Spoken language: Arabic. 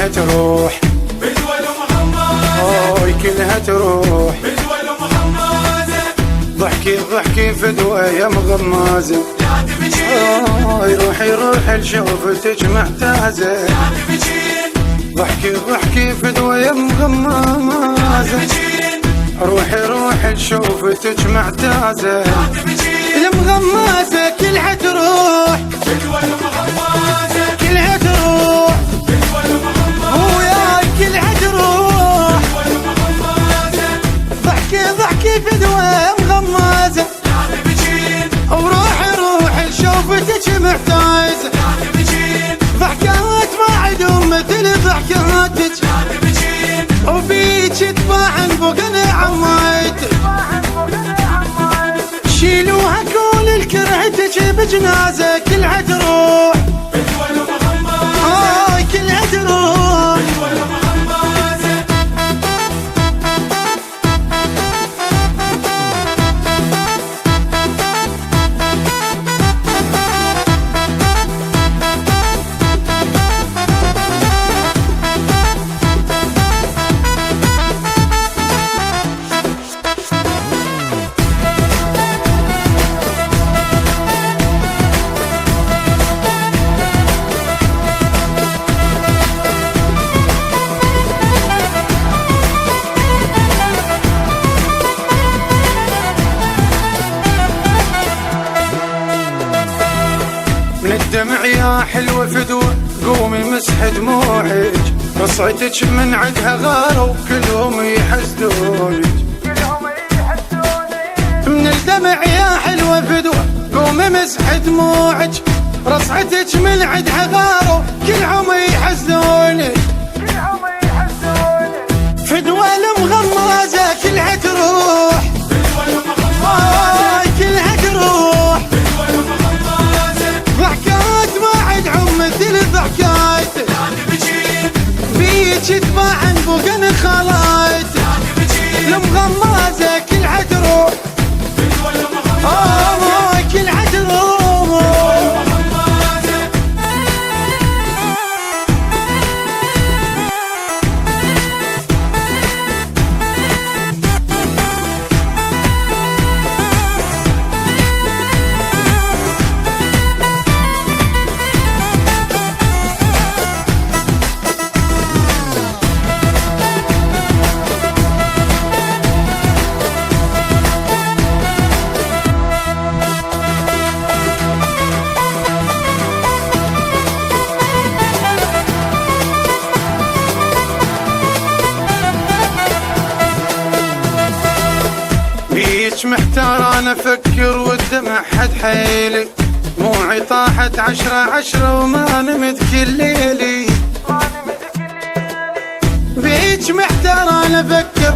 كلها تروح فدوى لمحمد، كلها تروح فدوى لمحمد. ضحكي ضحكي فدوى يا مغمازة، لا تبكين، روح لشوفتك معتازة. لا تبكين، ضحكي ضحكي فدوى يا مغمازة، روح لشوفتك معتازة. المغمازة كلها تروح، فدوى لمحمد، كلها تروح، فدوى لمحمد، وياي كلها تروح. فدوى لمحمد. ضحكي ضحكي فدوى يا مغمازة، لا تبكين، روح لشوفتك معتازة. لا تبكين، ضحكات ما عدوم مثل ضحكاتك، لا تبكين، وبيك تباعن بقنا عمايتك. شيلوها كل الكرهتك بجنازة، كلها تروح، فدوى لمحمد، كلها تروح. فدوى لمحمد. من الدمع يا حلوة فدوة قومي مسح دموعك، قصعتك من عدها غاروا كلهم يحسدونك. من الدمع يا حلوة فدوة قومي مسح دموعك، رصعتك من عدها غاروا كلهم يحسدونك. فدوى المغمازة كلها تروح، فدوى لمحمد، كلها تروح. فدوى لمحمد. ضحكات ما عد مثل ضحكات، لا تبكين، بيك تباعن بقن خلايت. لا تبكين، المغمازة كلها تروح، فدوى لمحمد، كلها تروح. محمد. بيك محتار انا افكر والدمع حد حيلي، موعي طاحت 10 وما نمت كل ليلي. بيك محتار انا افكر